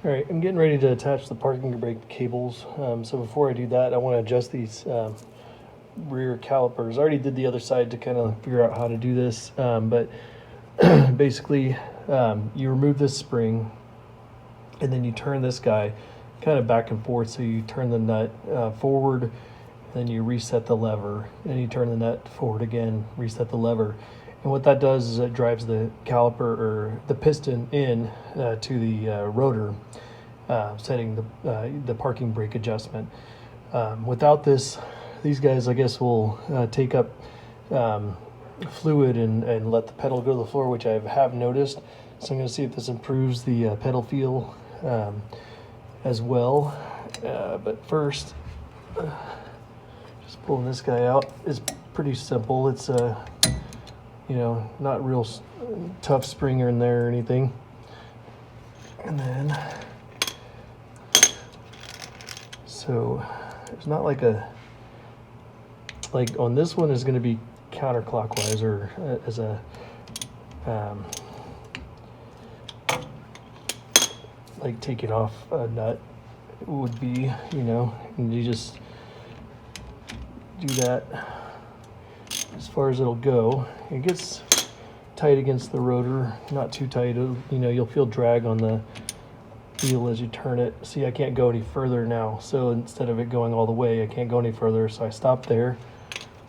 All right, I'm getting ready to attach the parking brake cables. So before I do that, I want to adjust these rear calipers. I already did the other side to kind of figure out how to do this, but basically you remove this spring and then you turn this guy kind of back and forth. So you turn the nut forward, then you reset the lever, and you turn the nut forward again, reset the lever. And what that does is it drives the caliper or the piston in to the rotor, setting the parking brake adjustment. Without this, these guys, I guess, will take up fluid and let the pedal go to the floor, which I have noticed. So I'm going to see if this improves the pedal feel as well. But first, just pulling this guy out is pretty simple. It's not real tough spring in there or anything. And then, so it's not like on this one is going to be counterclockwise or as a like taking off a nut would be, and you just do that as far as it'll go. It gets tight against the rotor, not too tight. You'll feel drag on the wheel as you turn it. See, I can't go any further now. So instead of it going all the way, I can't go any further. So I stop there.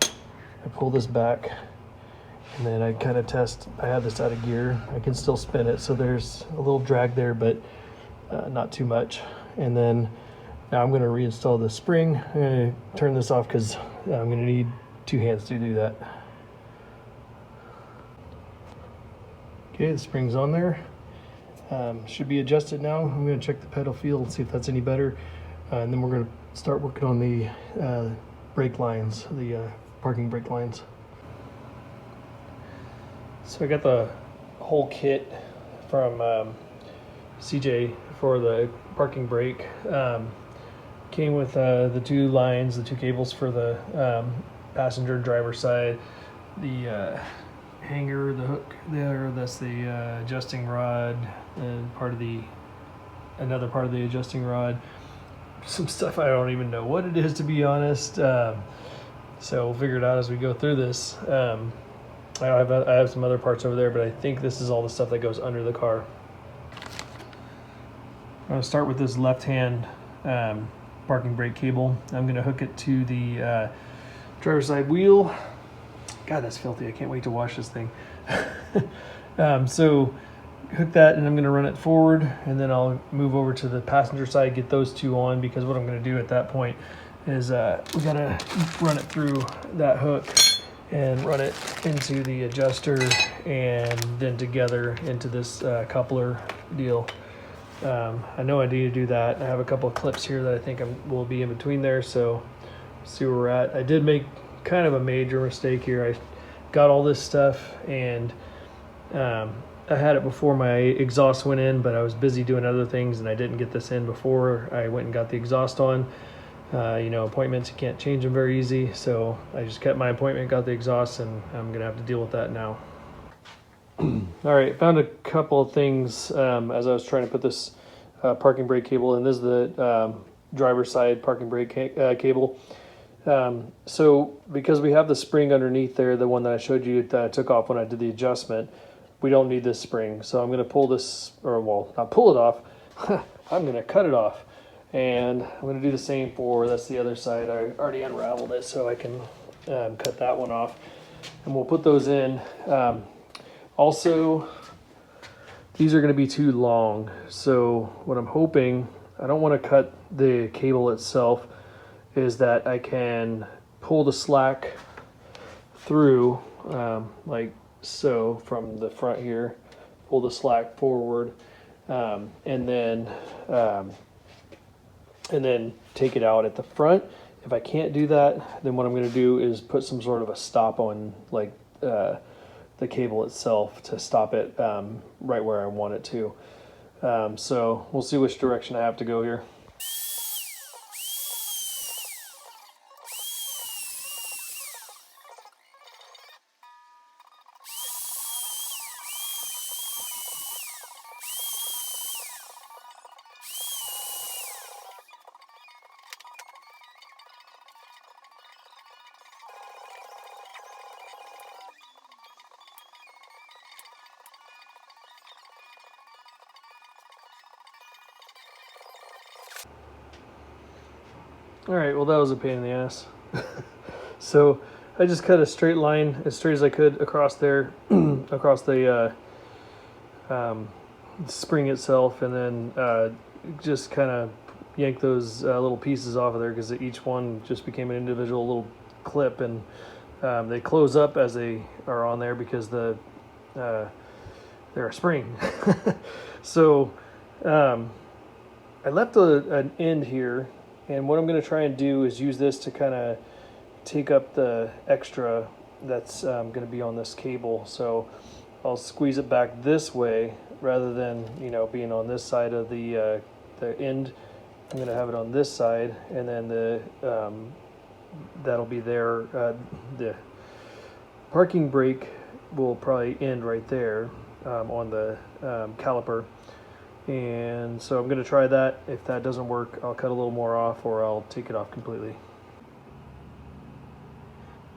I pull this back, and then I kind of test. I have this out of gear. I can still spin it. So there's a little drag there, but not too much. And then now I'm going to reinstall the spring. I'm going to turn this off because I'm going to need two hands to do that. Okay, the spring's on there. Should be adjusted now. I'm going to check the pedal feel and see if that's any better. And then we're going to start working on the brake lines, the parking brake lines. So I got the whole kit from CJ for the parking brake. Came with the two lines, the two cables for the passenger and driver side, the hanger, the hook there, that's the adjusting rod, and another part of the adjusting rod. Some stuff I don't even know what it is, to be honest. So we'll figure it out as we go through this. I have some other parts over there, but I think this is all the stuff that goes under the car. I'm going to start with this left-hand parking brake cable. I'm going to hook it to the driver's side wheel. God, that's filthy. I can't wait to wash this thing. So hook that, and I'm going to run it forward, and then I'll move over to the passenger side, get those two on, because what I'm going to do at that point is we got to run it through that hook and run it into the adjuster and then together into this coupler deal. I know I need to do that. I have a couple of clips here that I think will be in between there, so see where we're at. I did make kind of a major mistake here. I got all this stuff, and I had it before my exhaust went in, but I was busy doing other things, and I didn't get this in before I went and got the exhaust on. Appointments, you can't change them very easy, so I just kept my appointment, got the exhaust, and I'm gonna have to deal with that now. All right, found a couple of things as I was trying to put this parking brake cable in. This is the driver's side parking brake cable. So because we have the spring underneath there, the one that I showed you that I took off when I did the adjustment, we don't need this spring. So I'm going to pull this, or well, not pull it off. I'm going to cut it off. And I'm going to do the same that's the other side. I already unraveled it, so I can cut that one off. And we'll put those in. Also, these are going to be too long. So what I'm hoping, I don't want to cut the cable itself, is that I can pull the slack through like so from the front here, pull the slack forward, and then take it out at the front. If I can't do that, then what I'm going to do is put some sort of a stop on like the cable itself to stop it right where I want it to. So we'll see which direction I have to go here. All right, well that was a pain in the ass. So I just cut a straight line as straight as I could across there, across the spring itself, and then just kind of yank those little pieces off of there because each one just became an individual little clip, and they close up as they are on there because they're a spring. So I left an end here, and what I'm going to try and do is use this to kind of take up the extra that's going to be on this cable. So I'll squeeze it back this way rather than, you know, being on this side of the end. I'm going to have it on this side, and then that'll be there. The parking brake will probably end right there on the caliper. And so I'm going to try that. If that doesn't work, I'll cut a little more off, or I'll take it off completely.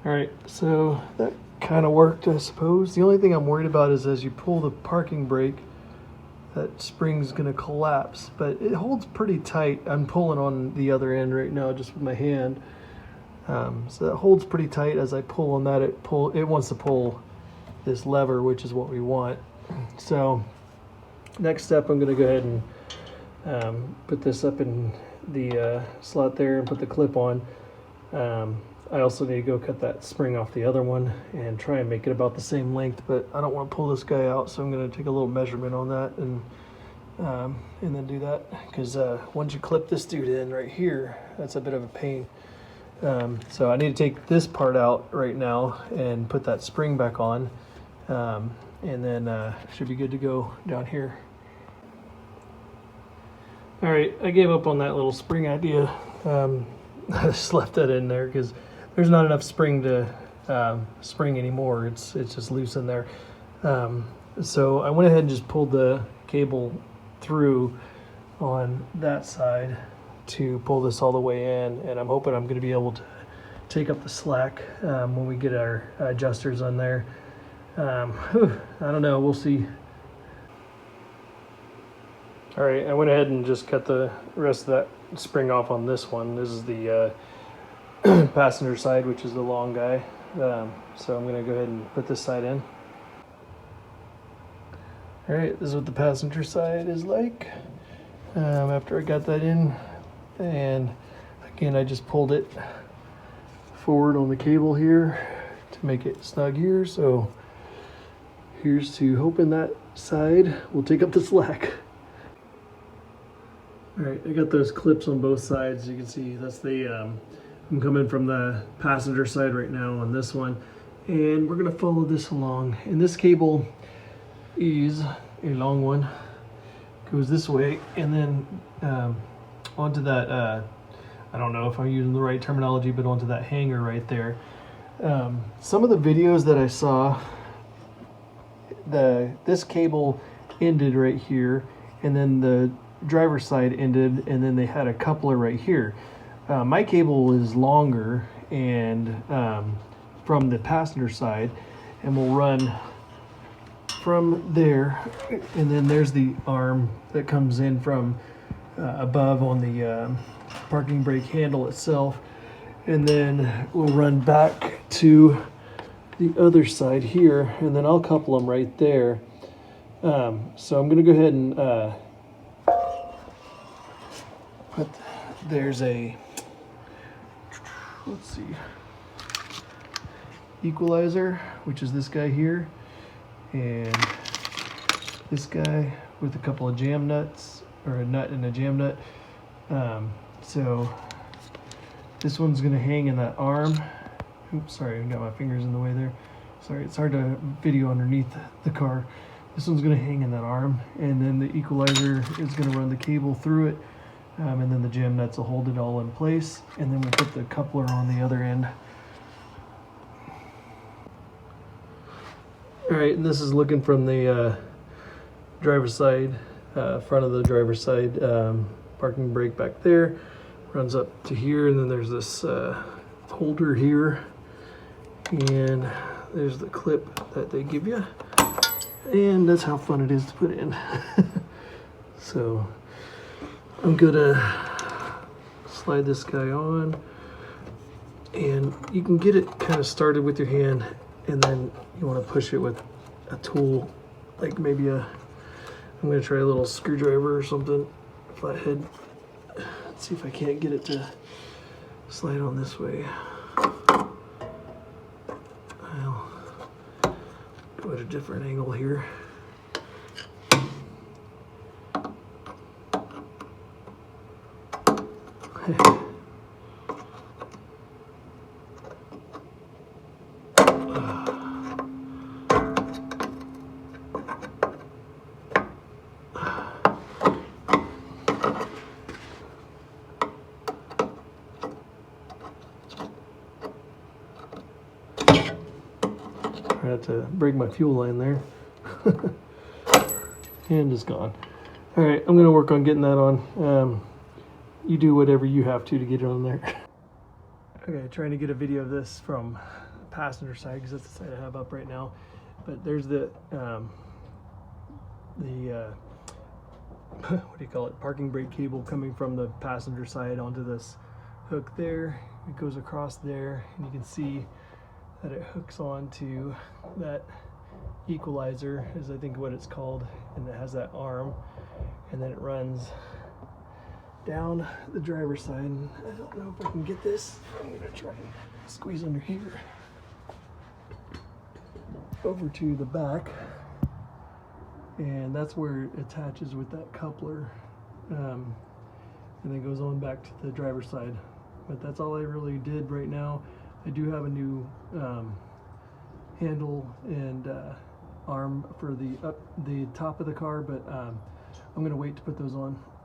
All right, so that kind of worked, I suppose. The only thing I'm worried about is as you pull the parking brake, that spring's going to collapse, but it holds pretty tight. I'm pulling on the other end right now just with my hand. So that holds pretty tight. As I pull on that, it wants to pull this lever, which is what we want. So next step, I'm going to go ahead and put this up in the slot there and put the clip on. I also need to go cut that spring off the other one and try and make it about the same length, but I don't want to pull this guy out, so I'm going to take a little measurement on that and then do that, because once you clip this dude in right here, that's a bit of a pain. So I need to take this part out right now and put that spring back on, and then should be good to go down here. All right, I gave up on that little spring idea. I just left that in there because there's not enough spring to spring anymore. It's just loose in there. So I went ahead and just pulled the cable through on that side to pull this all the way in, and I'm hoping I'm going to be able to take up the slack when we get our adjusters on there. I don't know, we'll see. All right, I went ahead and just cut the rest of that spring off on this one. This is the passenger side, which is the long guy. So I'm gonna go ahead and put this side in. All right, this is what the passenger side is like after I got that in. And again, I just pulled it forward on the cable here to make it snug here. So here's to hoping that side will take up the slack. All right, I got those clips on both sides. You can see that's the, I'm coming from the passenger side right now on this one. And we're gonna follow this along. And this cable is a long one, goes this way, and then onto that, I don't know if I'm using the right terminology, but onto that hanger right there. Some of the videos that I saw, this cable ended right here, and then the driver's side ended, and then they had a coupler right here. My cable is longer and from the passenger side, and will run from there, and then there's the arm that comes in from above on the parking brake handle itself, and then we'll run back to the other side here, and then I'll couple them right there. So I'm gonna go ahead and there's a, let's see, equalizer, which is this guy here, and this guy with a couple of jam nuts, or a nut and a jam nut. So this one's gonna hang in that arm. Oops, sorry, I got my fingers in the way there. Sorry, it's hard to video underneath the car. This one's gonna hang in that arm, and then the equalizer is gonna run the cable through it. And then the jam nuts will hold it all in place, and then we'll put the coupler on the other end. All right, and this is looking from the driver's side, front of the driver's side, parking brake back there, runs up to here, and then there's this holder here, and there's the clip that they give you, and that's how fun it is to put in. So I'm gonna slide this guy on, and you can get it kind of started with your hand, and then you want to push it with a tool, like maybe I'm going to try a little screwdriver or something, flathead. Let's see if I can't get it to slide on this way. I'll go at a different angle here. I had to break my fuel line there. And it's gone. All right, I'm gonna work on getting that on. You do whatever you have to get it on there. Okay, trying to get a video of this from the passenger side because that's the side I have up right now. But there's the what do you call it? Parking brake cable coming from the passenger side onto this hook there. It goes across there, and you can see that it hooks onto that equalizer, is I think what it's called, and it has that arm, and then it runs down the driver's side. And I don't know if I can get this. I'm gonna try and squeeze under here over to the back, and that's where it attaches with that coupler, and then goes on back to the driver's side. But that's all I really did right now. I do have a new handle and arm for the top of the car, but I'm gonna wait to put those on